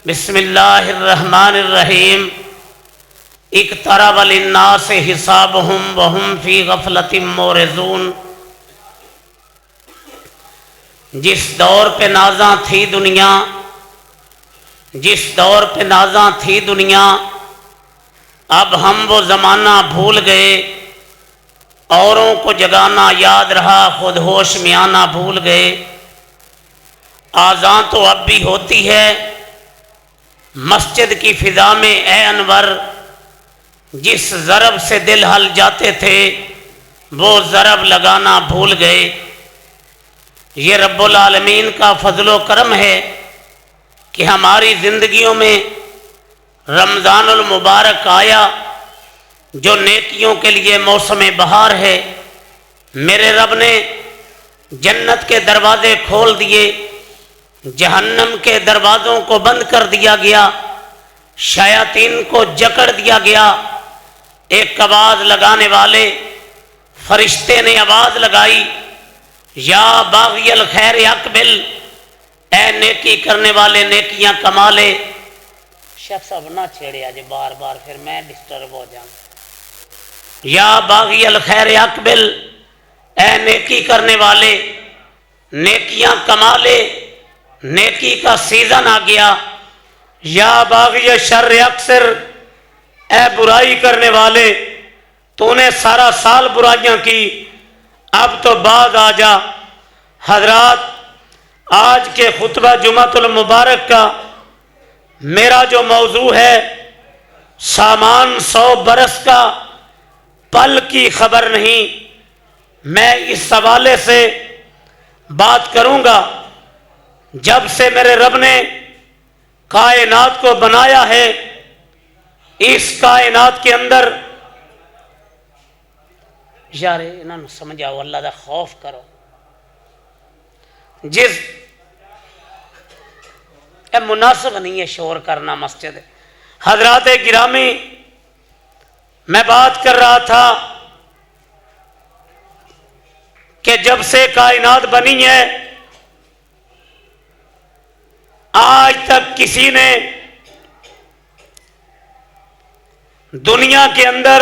بسم اللہ الرحمن الرحیم اقترب للناس حسابهم وهم فی غفلۃ معرضون۔ جس دور پہ نازاں تھی دنیا، جس دور پہ نازاں تھی دنیا، اب ہم وہ زمانہ بھول گئے۔ اوروں کو جگانا یاد رہا، خود ہوش میں آنا بھول گئے۔ آذان تو اب بھی ہوتی ہے مسجد کی فضا میں، اے انور جس ضرب سے دل ہل جاتے تھے وہ ضرب لگانا بھول گئے۔ یہ رب العالمین کا فضل و کرم ہے کہ ہماری زندگیوں میں رمضان المبارک آیا، جو نیکیوں کے لیے موسم بہار ہے۔ میرے رب نے جنت کے دروازے کھول دیے، جہنم کے دروازوں کو بند کر دیا گیا، شیاطین کو جکڑ دیا گیا۔ ایک آواز لگانے والے فرشتے نے آواز لگائی، یا باغی الخیر اقبل، اے نیکی کرنے والے نیکیاں کما لے۔ شخص اب نہ چھیڑے آج بار بار، پھر میں ڈسٹرب ہو جاؤں۔ یا باغی الخیر اقبل، اے نیکی کرنے والے نیکیاں کما لے، نیکی کا سیزن آ گیا۔ یا باغی شر اکثر، اے برائی کرنے والے تو نے سارا سال برائیاں کی، اب تو بعد آ جا۔ حضرات، آج کے خطبہ جمعۃ المبارک کا میرا جو موضوع ہے، سامان 100 برس کا پل کی خبر نہیں۔ میں اس حوالے سے بات کروں گا، جب سے میرے رب نے کائنات کو بنایا ہے، اس کائنات کے اندر یار انہوں نے سمجھاؤ، اللہ دا خوف کرو۔ مناسب نہیں ہے شور کرنا مسجد۔ حضرات گرامی، میں بات کر رہا تھا کہ جب سے کائنات بنی ہے آج تک کسی نے دنیا کے اندر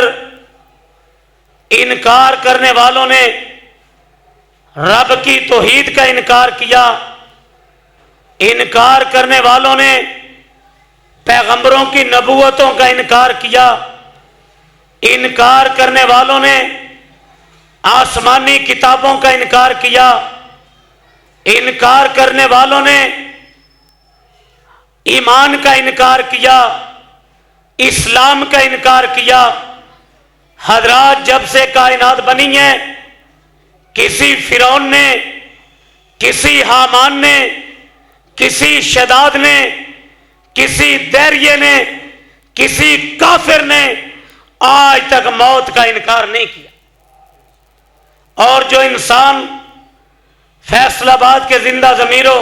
انکار کرنے والوں نے رب کی توحید کا انکار کیا، انکار کرنے والوں نے پیغمبروں کی نبوتوں کا انکار کیا، انکار کرنے والوں نے آسمانی کتابوں کا انکار کیا، انکار کرنے والوں نے ایمان کا انکار کیا، اسلام کا انکار کیا۔ حضرات، جب سے کائنات بنی ہے، کسی فرعون نے، کسی حامان نے، کسی شداد نے، کسی دہریے نے، کسی کافر نے آج تک موت کا انکار نہیں کیا۔ اور جو انسان فیصل آباد کے زندہ ضمیروں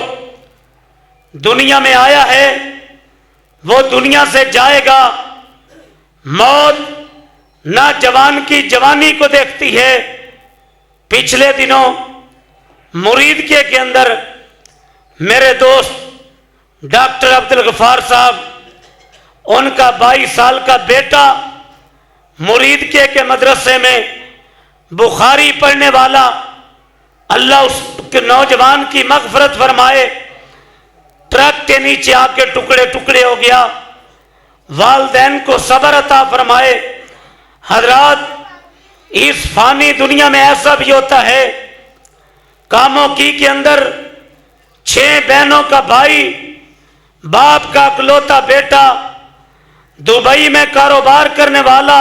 دنیا میں آیا ہے، وہ دنیا سے جائے گا۔ موت نہ جوان کی جوانی کو دیکھتی ہے۔ پچھلے دنوں مریدکے کے اندر میرے دوست ڈاکٹر عبدالغفار صاحب، ان کا 22 سال کا بیٹا مریدکے کے مدرسے میں بخاری پڑھنے والا، اللہ اس کے نوجوان کی مغفرت فرمائے، ٹرک کے نیچے آ کے ٹکڑے ٹکڑے ہو گیا۔ والدین کو صبر عطا فرمائے۔ حضرات، اس فانی دنیا میں ایسا بھی ہوتا ہے، کاموں کی کے اندر 6 بہنوں کا بھائی، باپ کا اکلوتا بیٹا، دبئی میں کاروبار کرنے والا،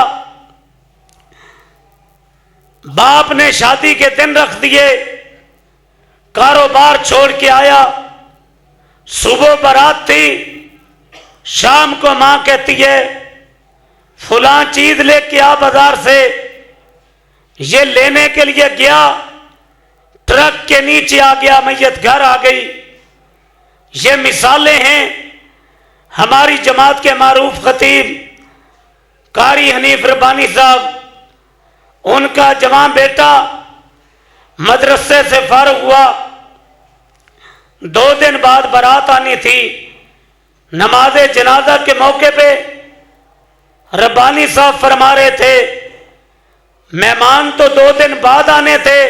باپ نے شادی کے دن رکھ دیے، کاروبار چھوڑ کے آیا۔ صبح بارات تھی، شام کو ماں کہتی ہے فلاں چیز لے کے آ بازار سے۔ یہ لینے کے لیے گیا، ٹرک کے نیچے آ گیا، میت گھر آ گئی۔ یہ مثالیں ہیں ہماری جماعت کے معروف خطیب قاری حنیف ربانی صاحب، ان کا جوان بیٹا مدرسے سے فارغ ہوا، 2 دن بعد بارات آنی تھی، نماز جنازہ کے موقع پہ ربانی صاحب فرما رہے تھے مہمان تو 2 دن بعد آنے تھے،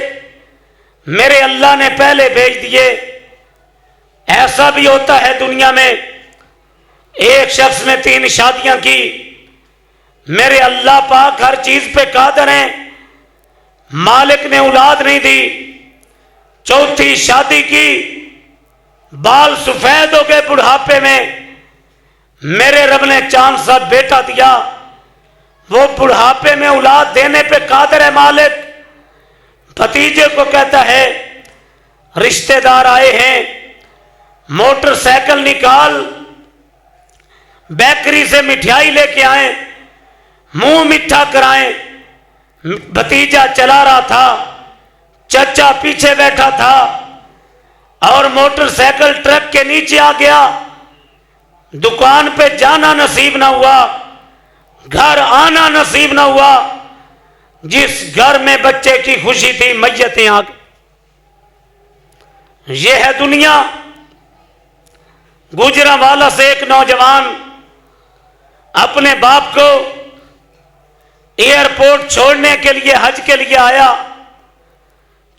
میرے اللہ نے پہلے بھیج دیے۔ ایسا بھی ہوتا ہے دنیا میں، ایک شخص نے 3 شادیاں کی، میرے اللہ پاک ہر چیز پہ قادر ہیں، مالک نے اولاد نہیں دی، 4تھی شادی کی، بال سفید ہو گئے بڑھاپے میں، میرے رب نے چاند سا بیٹا دیا، وہ بڑھاپے میں اولاد دینے پہ قادر ہے مالک۔ بھتیجے کو کہتا ہے رشتہ دار آئے ہیں، موٹر سائیکل نکال، بیکری سے مٹھائی لے کے آئیں، منہ میٹھا کرائیں۔ بھتیجا چلا رہا تھا، چچا پیچھے بیٹھا تھا، اور موٹر سائیکل ٹرک کے نیچے آ گیا، دکان پہ جانا نصیب نہ ہوا، گھر آنا نصیب نہ ہوا، جس گھر میں بچے کی خوشی تھی میتیں آ گئی۔ یہ ہے دنیا۔ گوجرانوالا سے ایک نوجوان اپنے باپ کو ایئرپورٹ چھوڑنے کے لیے حج کے لیے آیا،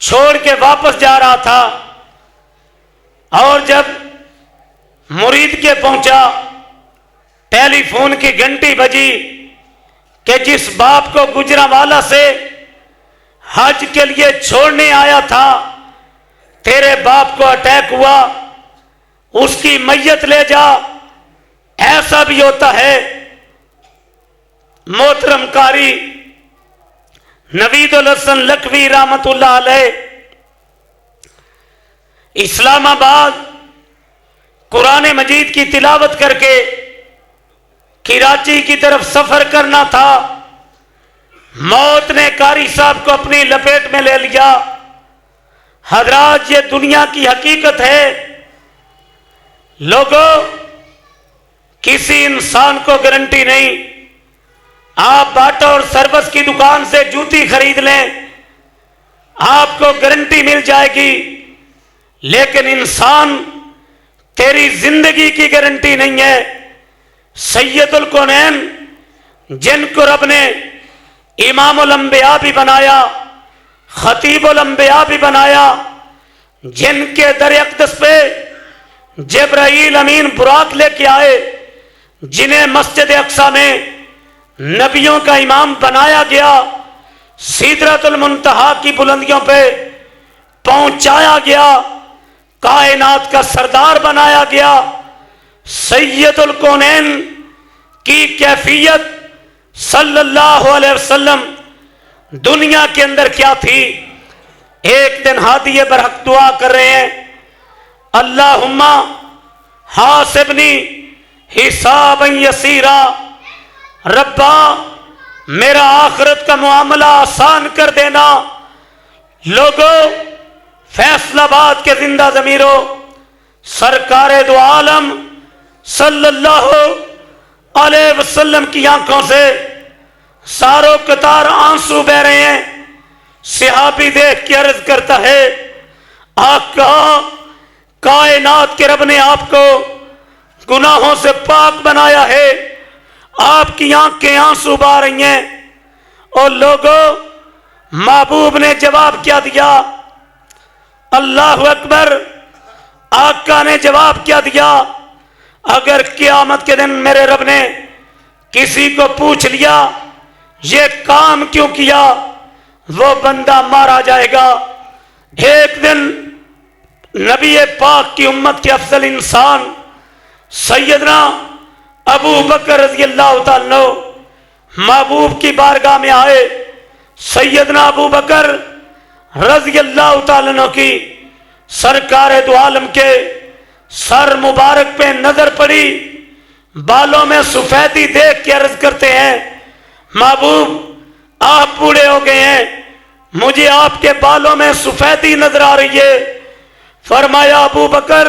چھوڑ کے واپس جا رہا تھا، اور جب مرید کے پہنچا ٹیلی فون کی گھنٹی بجی کہ جس باپ کو گوجرانوالا سے حج کے لیے چھوڑنے آیا تھا تیرے باپ کو اٹیک ہوا، اس کی میت لے جا۔ ایسا بھی ہوتا ہے۔ محترم قاری نوید الحسن لکھوی رحمت اللہ علیہ اسلام آباد قرآن مجید کی تلاوت کر کے کراچی کی طرف سفر کرنا تھا، موت نے قاری صاحب کو اپنی لپیٹ میں لے لیا۔ حضرات، یہ دنیا کی حقیقت ہے۔ لوگوں، کسی انسان کو گارنٹی نہیں، آپ باٹا اور سروس کی دکان سے جوتی خرید لیں، آپ کو گارنٹی مل جائے گی، لیکن انسان تیری زندگی کی گارنٹی نہیں ہے۔ سید الکونین جن کو رب نے امام الانبیاء بھی بنایا، خطیب الانبیاء بھی بنایا، جن کے در اقدس پہ جبرائیل امین براق لے کے آئے، جنہیں مسجد اقصی میں نبیوں کا امام بنایا گیا، سدرۃ المنتہا کی بلندیوں پہ پہنچایا گیا، کائنات کا سردار بنایا گیا۔ سید الکونین کی کیفیت صلی اللہ علیہ وسلم دنیا کے اندر کیا تھی؟ ایک دن ہادی برحق دعا کر رہے ہیں، اللہم حاسبنی حسابا یسیرا، ربا میرا آخرت کا معاملہ آسان کر دینا۔ لوگوں، فیصل آباد کے زندہ ضمیروں، سرکار دو عالم صلی اللہ علیہ وسلم کی آنکھوں سے ساروں قطار آنسو بہ رہے ہیں۔ صحابی دیکھ کے عرض کرتا ہے، آقا، کائنات کے رب نے آپ کو گناہوں سے پاک بنایا ہے، آپ کی آنکھیں آنسو بہا رہی ہیں۔ اور لوگوں، محبوب نے جواب کیا دیا؟ اللہ اکبر! آقا نے جواب کیا دیا؟ اگر قیامت کے دن میرے رب نے کسی کو پوچھ لیا یہ کام کیوں کیا، وہ بندہ مارا جائے گا۔ ایک دن نبی پاک کی امت کے افضل انسان سیدنا ابو بکر رضی اللہ تعالیٰ عنہ محبوب کی بارگاہ میں آئے۔ سیدنا ابو بکر رضی اللہ تعالیٰ عنہ کی سرکار دو عالم کے سر مبارک پہ نظر پڑی، بالوں میں سفیدی دیکھ کے عرض کرتے ہیں، محبوب آپ بوڑھے ہو گئے ہیں، مجھے آپ کے بالوں میں سفیدی نظر آ رہی ہے۔ فرمایا، ابو بکر،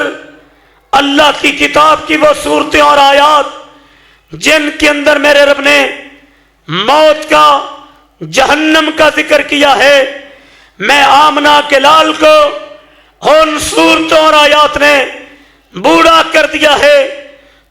اللہ کی کتاب کی وہ صورتیں اور آیات جن کے اندر میرے رب نے موت کا، جہنم کا ذکر کیا ہے، میں آمنہ کے لال کو ان صورتوں اور آیات نے بوڑھا کر دیا ہے۔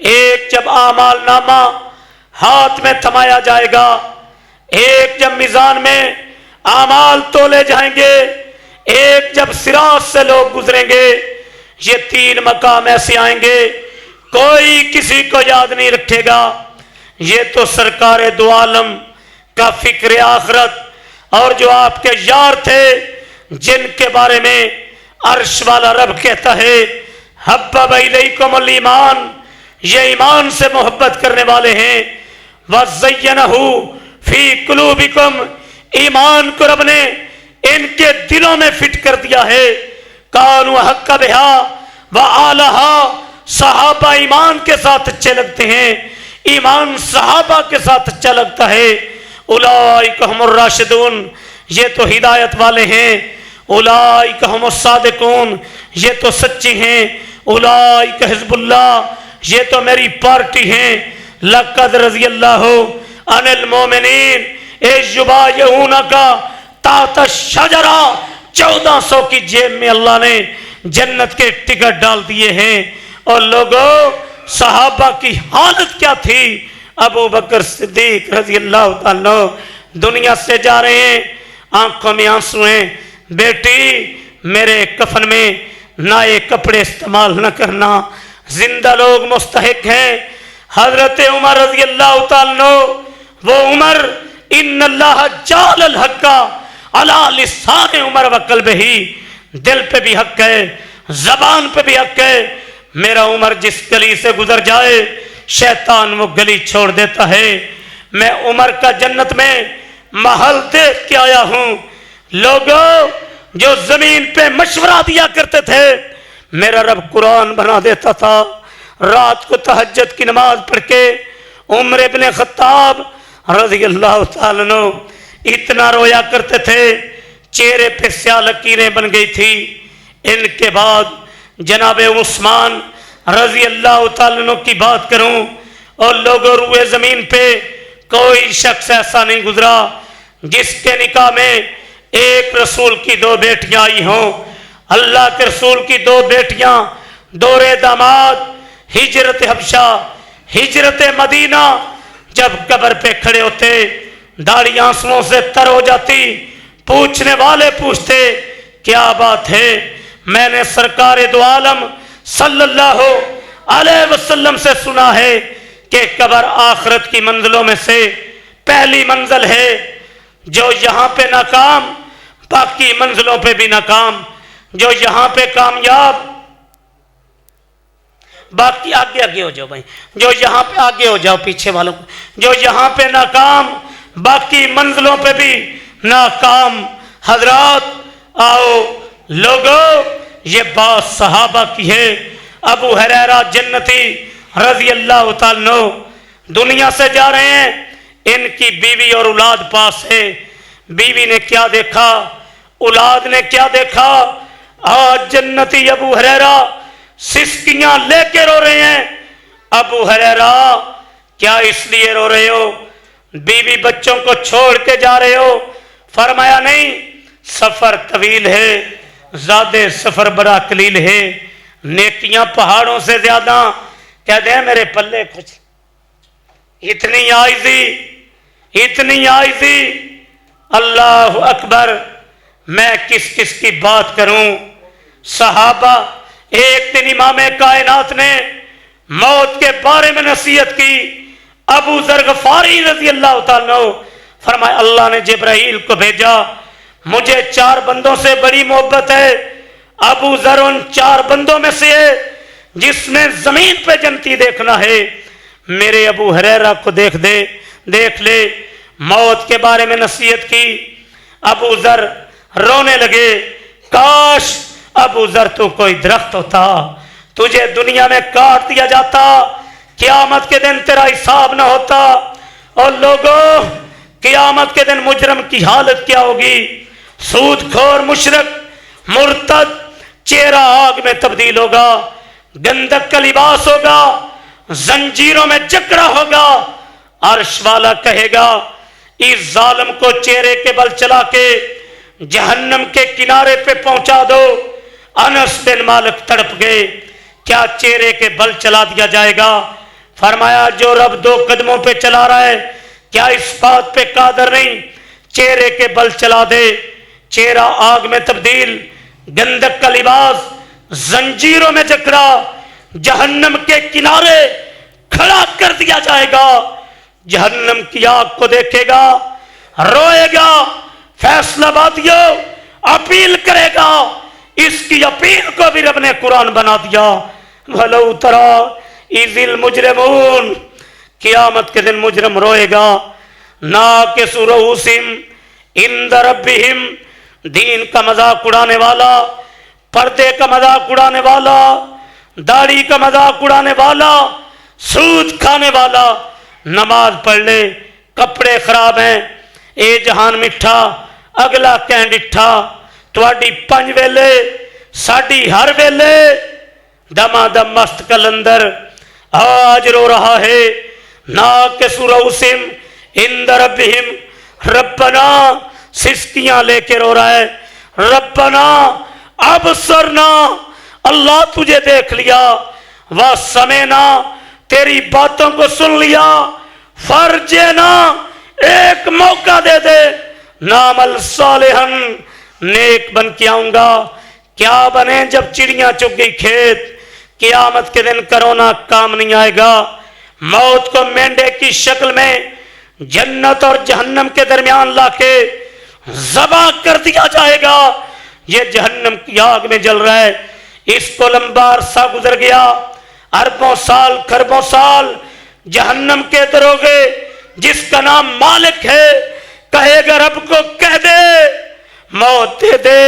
ایک جب اعمال نامہ ہاتھ میں تھمایا جائے گا، ایک جب میزان میں اعمال تولے جائیں گے، ایک جب صراط سے لوگ گزریں گے، یہ تین مقام ایسے آئیں گے کوئی کسی کو یاد نہیں رکھے گا۔ یہ تو سرکار دو عالم کا فکر آخرت اور جو آپ کے یار تھے جن کے بارے میں عرش والا رب کہتا ہے حبب الیکم الایمان، یہ ایمان سے محبت کرنے والے ہیں، وزینہ فی قلوبکم، ایمان کو رب نے ان کے دلوں میں فٹ کر دیا ہے، کانوا حق بہا وآلہا، صحابہ ایمان کے ساتھ اچھے لگتے ہیں، ایمان صحابہ کے ساتھ اچھا لگتا ہے، اولئک هم الراشدون، یہ تو ہدایت والے ہیں، اولئک هم الصادقون، یہ تو سچے ہیں، اولئک حزب اللہ، یہ تو میری پارٹی ہیں، لقد رضی اللہ عن المومنین اذ یبایعونک تحت الشجرہ، 1400 کی جیب میں اللہ نے جنت کے ٹکٹ ڈال دیے ہیں۔ اور لوگوں صحابہ کی حالت کیا تھی؟ ابو بکر صدیق رضی اللہ تعالیٰ دنیا سے جا رہے ہیں، آنکھوں میں آنسو ہیں، بیٹی میرے کفن میں نئے کپڑے استعمال نہ کرنا، زندہ لوگ مستحق ہیں۔ حضرت عمر رضی اللہ تعالیٰ، وہ عمر ان اللہ جعل الحق علی لسان عمر و قلبہ، دل پہ بھی حق ہے، زبان پہ بھی حق ہے۔ میرا عمر جس گلی سے گزر جائے شیطان وہ گلی چھوڑ دیتا ہے۔ میں عمر کا جنت میں محل دیکھ کے آیا ہوں۔ لوگوں جو زمین پہ مشورہ دیا کرتے تھے، میرا رب قرآن بنا دیتا تھا، رات کو تہجد کی نماز پڑھ کے عمر ابن خطاب رضی اللہ تعالیٰ عنہ اتنا رویا کرتے تھے، چہرے پہ سیاہ لکیریں بن گئی تھی۔ ان کے بعد جناب عثمان رضی اللہ تعالیٰ عنہ کی بات کروں اور لوگوں روئے زمین پہ کوئی شخص ایسا نہیں گزرا جس کے نکاح میں ایک رسول کی 2 بیٹیاں آئی ہوں۔ اللہ کے رسول کی 2 بیٹیاں، دورے داماد، ہجرت حبشہ، ہجرت مدینہ، جب قبر پہ کھڑے ہوتے داڑھی آنسوؤں سے تر ہو جاتی، پوچھنے والے پوچھتے کیا بات ہے؟ میں نے سرکار دو عالم صلی اللہ علیہ وسلم سے سنا ہے کہ قبر آخرت کی منزلوں میں سے پہلی منزل ہے، جو یہاں پہ ناکام باقی منزلوں پہ بھی ناکام، جو یہاں پہ کامیاب باقی آگے ہو جاؤ بھائی، جو یہاں پہ آگے ہو جاؤ پیچھے والوں کو، جو یہاں پہ ناکام باقی منزلوں پہ بھی ناکام۔ حضرات آؤ لوگوں، یہ بات صحابہ کی ہے۔ ابو ہریرہ جنتی رضی اللہ تعالیٰ عنہ دنیا سے جا رہے ہیں، ان کی بیوی اور اولاد پاس ہے۔ بیوی نے کیا دیکھا، اولاد نے کیا دیکھا؟ آج جنتی ابو ہریرہ سسکیاں لے کے رو رہے ہیں۔ ابو ہریرہ کیا اس لیے رو رہے ہو؟ بیوی بچوں کو چھوڑ کے جا رہے ہو؟ فرمایا نہیں، سفر طویل ہے، زیادہ سفر بڑا قلیل ہے، نیکیاں پہاڑوں سے زیادہ، کہہ دیں میرے پلے کچھ، اتنی عاجزی، اللہ اکبر، میں کس کس کی بات کروں؟ صحابہ، ایک دن امام کائنات نے موت کے بارے میں نصیحت کی، ابو ذر غفاری رضی اللہ تعالیٰ عنہ فرمایا اللہ نے جبرائیل کو بھیجا، مجھے 4 بندوں سے بڑی محبت ہے، ابو ذر ان 4 بندوں میں سے ہے جس نے زمین پہ جنتی دیکھنا ہے، میرے ابو ہریرہ کو دیکھ لے۔ موت کے بارے میں نصیحت کی، ابو ذر رونے لگے، کاش ابو ذر تو کوئی درخت ہوتا، تجھے دنیا میں کاٹ دیا جاتا، قیامت کے دن تیرا حساب نہ ہوتا۔ اور لوگوں، قیامت کے دن مجرم کی حالت کیا ہوگی؟ سود خور، مشرک، مرتد، چہرہ آگ میں تبدیل ہوگا، گندک کا لباس ہوگا، زنجیروں میں جکڑا ہوگا۔ عرش والا کہے گا اس ظالم کو چہرے کے بل چلا کے جہنم کے کنارے پہ پہنچا دو۔ انس بن مالک تڑپ گئے، کیا چہرے کے بل چلا دیا جائے گا؟ فرمایا جو رب دو قدموں پہ چلا رہا ہے کیا اس بات پہ قادر نہیں چہرے کے بل چلا دے؟ چہرہ آگ میں تبدیل، گندک کا لباس زنجیروں میں جکڑا، جہنم کے کنارے کھڑا کر دیا جائے گا۔ جہنم کی آگ کو دیکھے گا، روئے گا، فیصلہ بادیو اپیل کرے گا۔ اس کی اپیل کو بھی رب نے قرآن بنا دیا۔ وَلَوْ تَرَى إِذِ الْمُجْرِمُونَ، قیامت کے دن مجرم روئے گا۔ ناکسُ رؤوسِهِمْ عِنْدَ رَبِّهِمْ، دین کا مذاق اڑانے والا، پردے کا مذاق اڑانے والا، داڑھی کا مذاق اڑانے والا، سود کھانے والا، نماز پڑھ لے کپڑے خراب ہیں، اے جہان مٹھا اگلا کہیں ڈٹھا، تواڈی پنج ویلے ساڈی ہر ویلے، دما دم مست کلندر آج رو رہا ہے۔ ناکسُ رؤوسِهِمْ عِنْدَ رَبِّهِمْ، ربنا سسکیاں لے کے رو رہا ہے، ربنا ابصرنا، اللہ تجھے دیکھ لیا، وسمعنا، تیری باتوں کو سن لیا، فرجنا، ایک موقع دے دے، نعمل صالحا، نیک بن کے آؤں گا۔ کیا بنے جب چڑیاں چگ گئی کھیت؟ قیامت کے دن کرونا کام نہیں آئے گا۔ موت کو مینڈے کی شکل میں جنت اور جہنم کے درمیان لا کے ذبح کر دیا جائے گا۔ یہ جہنم کی آگ میں جل رہا ہے، اس کو لمبا عرصہ گزر گیا، اربوں سال کھربوں سال، جہنم کے دروغے جس کا نام مالک ہے کہے گا رب کو کہہ دے موت دے دے،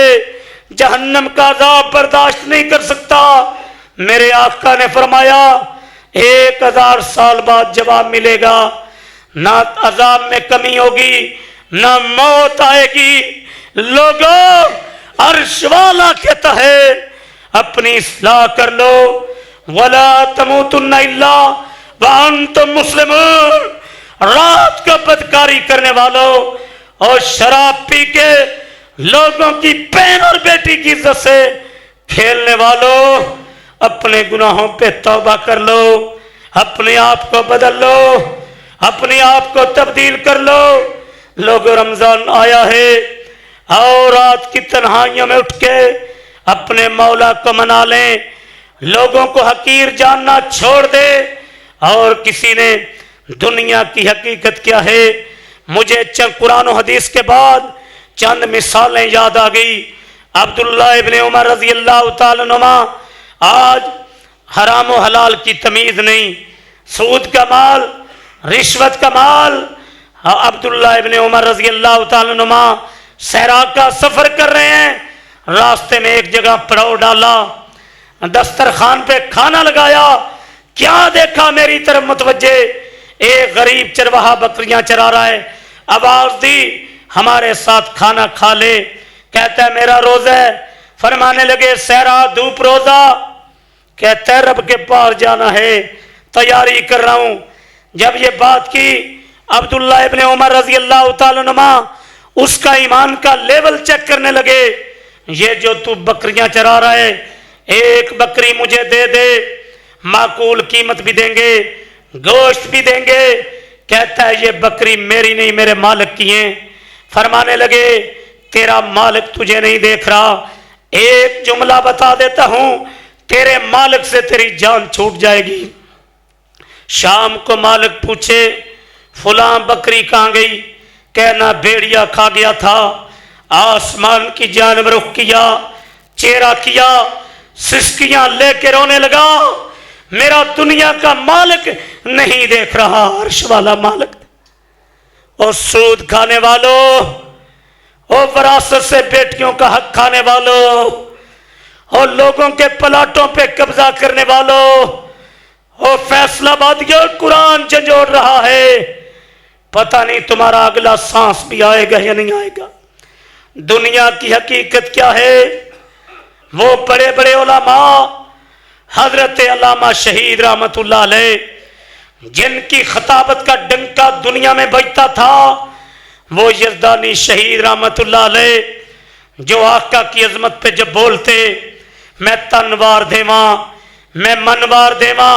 جہنم کا عذاب برداشت نہیں کر سکتا۔ میرے آقا نے فرمایا 1000 سال بعد جواب ملے گا، نہ عذاب میں کمی ہوگی نہ موت آئے گی۔ لوگوں عرش والا کہتا ہے اپنی اصلاح کر لو، وَلَا تَمُوتُنَّ إِلَّا وَأَنْتُمْ مُسْلِمُونَ۔ رات کو بدکاری کرنے والوں اور شراب پی کے لوگوں کی بہن اور بیٹی کی عزت سے کھیلنے والوں، اپنے گناہوں پہ توبہ کر لو، اپنے آپ کو بدل لو، اپنے آپ کو تبدیل کر لو۔ لوگوں رمضان آیا ہے، اور رات کی تنہائیوں میں اٹھ کے اپنے مولا کو منا لیں، لوگوں کو حقیر جاننا چھوڑ دے۔ اور کسی نے دنیا کی حقیقت کیا ہے؟ مجھے چند قرآن و حدیث کے بعد چند مثالیں یاد آ گئی۔ عبداللہ ابن عمر رضی اللہ تعالیٰ عنہما، آج حرام و حلال کی تمیز نہیں، سود کا مال، رشوت کا مال۔ عبداللہ ابن عمر رضی اللہ تعالیٰ عنہما صحرا کا سفر کر رہے ہیں، راستے میں ایک جگہ پڑاؤ ڈالا، دسترخوان پہ کھانا لگایا، کیا دیکھا میری طرف متوجہ، ایک غریب چرواہا بکریاں چرا رہا ہے، آواز دی ہمارے ساتھ کھانا کھا لے، کہتا ہے میرا روزہ ہے۔ فرمانے لگے صحرا دھوپ روزہ، کہتا ہے رب کے پاس جانا ہے، تیاری کر رہا ہوں۔ جب یہ بات کی عبداللہ ابن عمر رضی اللہ تعالیٰ عنہما اس کا ایمان کا لیول چیک کرنے لگے، یہ جو تو بکریاں چرا رہا ہے ایک بکری مجھے دے دے، معقول قیمت بھی دیں گے، گوشت بھی دیں گے۔ کہتا ہے یہ بکری میری نہیں میرے مالک کی ہیں۔ فرمانے لگے تیرا مالک تجھے نہیں دیکھ رہا، ایک جملہ بتا دیتا ہوں، تیرے مالک سے تیری جان چھوٹ جائے گی۔ شام کو مالک پوچھے فلاں بکری کہاں گئی؟ کہنا بھیڑیا کھا گیا تھا۔ آسمان کی جانب رخ کیا، چہرہ کیا، سسکیاں لے کے رونے لگا، میرا دنیا کا مالک نہیں دیکھ رہا، عرش والا مالک۔ اور سود کھانے والوں، اور وراثت سے بیٹیوں کا حق کھانے والوں، اور لوگوں کے پلاٹوں پہ قبضہ کرنے والوں، اور فیصلہ بادیوں، قرآن جھنجھوڑ رہا ہے، پتہ نہیں تمہارا اگلا سانس بھی آئے گا یا نہیں آئے گا۔ دنیا کی حقیقت کیا ہے؟ وہ بڑے بڑے علماء، حضرت علامہ شہید رحمت اللہ علیہ، جن کی خطابت کا ڈنکا دنیا میں بجتا تھا، وہ یزدانی شہید رحمت اللہ علیہ، جو آقا کی عظمت پہ جب بولتے میں تنوار دیواں، میں منوار دیواں،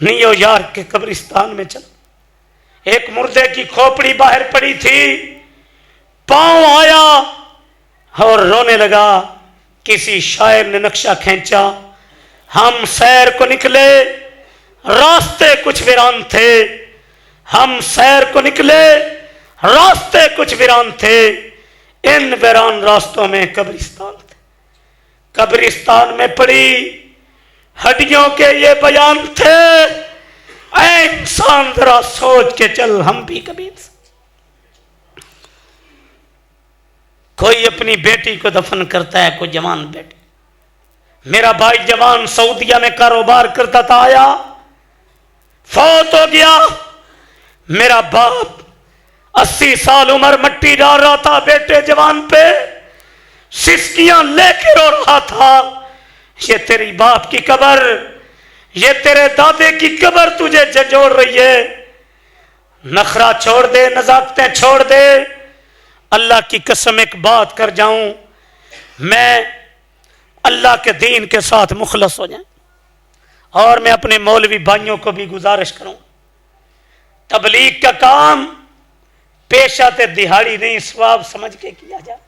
نیو یارک کے قبرستان میں چل، ایک مردے کی کھوپڑی باہر پڑی تھی، پاؤں آیا اور رونے لگا۔ کسی شاعر نے نقشہ کھینچا، ہم سیر کو نکلے، راستے کچھ ویران تھے، ہم سیر کو نکلے، راستے کچھ ویران تھے، ان ویران راستوں میں قبرستان تھے، قبرستان میں پڑی ہڈیوں کے یہ بیان تھے، اے انسان ذرا سوچ کے چل، ہم بھی کبھی کوئی اپنی بیٹی کو دفن کرتا ہے، کوئی جوان بیٹی۔ میرا بھائی جوان سعودیہ میں کاروبار کرتا تھا، آیا فوت ہو گیا۔ میرا باپ 80 سال عمر مٹی ڈال رہا تھا بیٹے جوان پہ، سسکیاں لے کے رو رہا تھا، یہ تیری باپ کی قبر، یہ تیرے دادے کی قبر تجھے جھنجھوڑ رہی ہے، نخرہ چھوڑ دے، نزاکتیں چھوڑ دے۔ اللہ کی قسم ایک بات کر جاؤں، میں اللہ کے دین کے ساتھ مخلص ہو جائیں، اور میں اپنے مولوی بھائیوں کو بھی گزارش کروں، تبلیغ کا کام پیشہ تے دہاڑی نہیں، ثواب سمجھ کے کیا جائے۔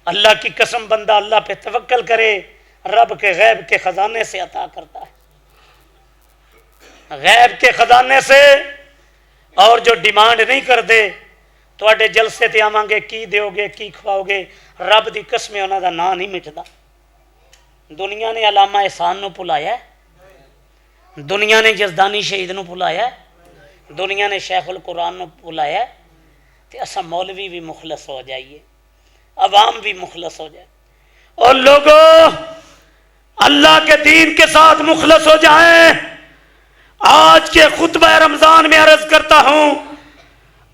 اللہ کی قسم بندہ اللہ پہ توکل کرے، رب کے غیب کے خزانے سے عطا کرتا ہے، غیب کے خزانے سے۔ اور جو ڈیمانڈ نہیں کر دے، تواڈے جلسے تے آواں گے، کی دیو گے، کی کھواؤ گے، رب دی قسم انہاں دا نام نہیں مٹدا۔ دنیا نے علامہ احسان نو بلایا ہے، دنیا نے جزدانی شہید نو بلایا ہے، دنیا نے شیخ القرآن نو بلایا ہے، تے اساں مولوی بھی مخلص ہو جائیے، عوام بھی مخلص ہو جائے، اور لوگوں اللہ کے دین کے ساتھ مخلص ہو جائیں۔ آج کے خطبہ رمضان میں عرض کرتا ہوں،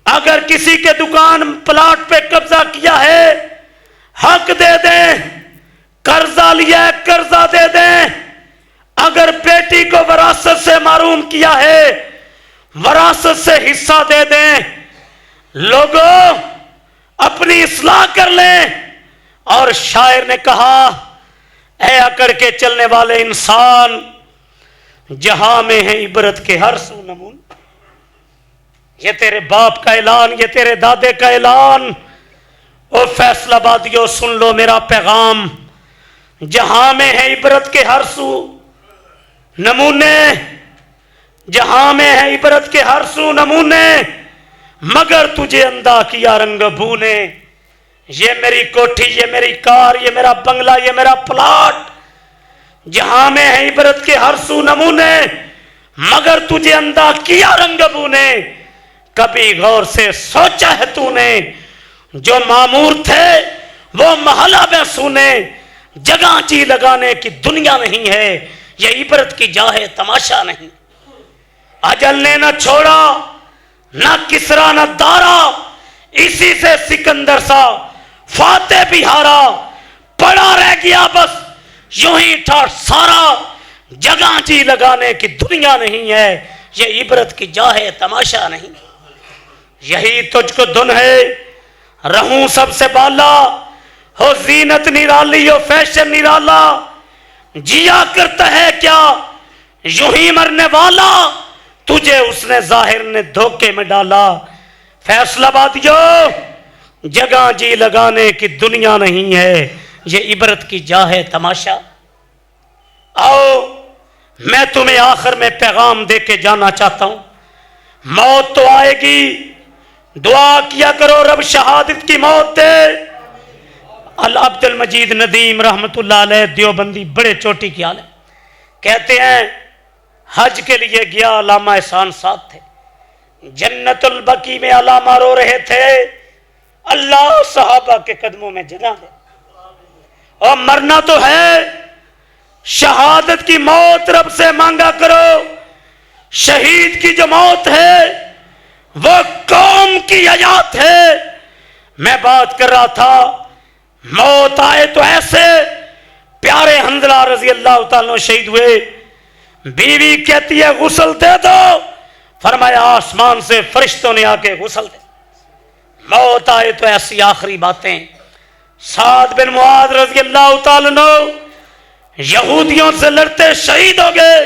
اگر کسی کے دکان پلاٹ پہ قبضہ کیا ہے، حق دے دیں، قرضہ لیا ہے قرضہ دے دیں، اگر بیٹی کو وراثت سے محروم کیا ہے، وراثت سے حصہ دے دیں۔ لوگوں اپنی اصلاح کر لیں۔ اور شاعر نے کہا، اے اکڑ کے چلنے والے انسان، جہاں میں ہے عبرت کے ہر سو نمون۔ یہ تیرے باپ کا اعلان، یہ تیرے دادے کا اعلان، او فیصلہ بادیو سن لو میرا پیغام، جہاں میں ہے عبرت کے ہر سو نمونے، جہاں میں ہے عبرت کے ہر سو نمونے، مگر تجھے اندھا کیا رنگ بھو نے۔ یہ میری کوٹھی، یہ میری کار، یہ میرا بنگلہ، یہ میرا پلاٹ، جہاں میں ہے عبرت کے ہر سو نمونے، مگر تجھے اندھا کیا رنگ بھو نے۔ کبھی غور سے سوچا ہے تو نے، جو معمور تھے وہ محلہ میں سونے، جگہ جی لگانے کی دنیا نہیں ہے، یہ عبرت کی جا ہے تماشا نہیں۔ اجل نے نہ چھوڑا نہ کسرا نہ دارا، اسی سے سکندر سا فاتح بھی ہارا، پڑا رہ گیا بس یوں ہی ٹھاٹ سارا، جگہ جی لگانے کی دنیا نہیں ہے، یہ عبرت کی جا ہے تماشا نہیں۔ یہی تجھ کو دن ہے رہوں سب سے بالا، ہو زینت نرالی ہو فیشن نرالا، جیا کرتا ہے کیا یوں ہی مرنے والا، تجھے اس نے ظاہر نے دھوکے میں ڈالا۔ فیصلہ بادیو جگہ جی لگانے کی دنیا نہیں ہے، یہ عبرت کی جا ہے تماشا۔ آؤ میں تمہیں آخر میں پیغام دے کے جانا چاہتا ہوں، موت تو آئے گی، دعا کیا کرو رب شہادت کی موت دے۔ عبد المجید ندیم رحمت اللہ علیہ دیوبندی بڑے چوٹی کی حال ہے، کہتے ہیں حج کے لیے گیا، علامہ احسان ساتھ تھے، جنت البقیع میں علامہ رو رہے تھے، اللہ صحابہ کے قدموں میں جگہ دے، اور مرنا تو ہے، شہادت کی موت رب سے مانگا کرو۔ شہید کی جو موت ہے وہ قوم کی حیات ہے۔ میں بات کر رہا تھا، موت آئے تو ایسے، پیارے حنظلہ رضی اللہ تعالیٰ شہید ہوئے، بیوی کہتی ہے غسل دے دو، فرمایا آسمان سے فرشتوں نے آ کے غسل دے۔ موت آئے تو ایسی آخری باتیں۔ سعد بن معاذ رضی اللہ تعالیٰ عنہ یہودیوں سے لڑتے شہید ہو گئے،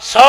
100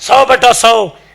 100/100।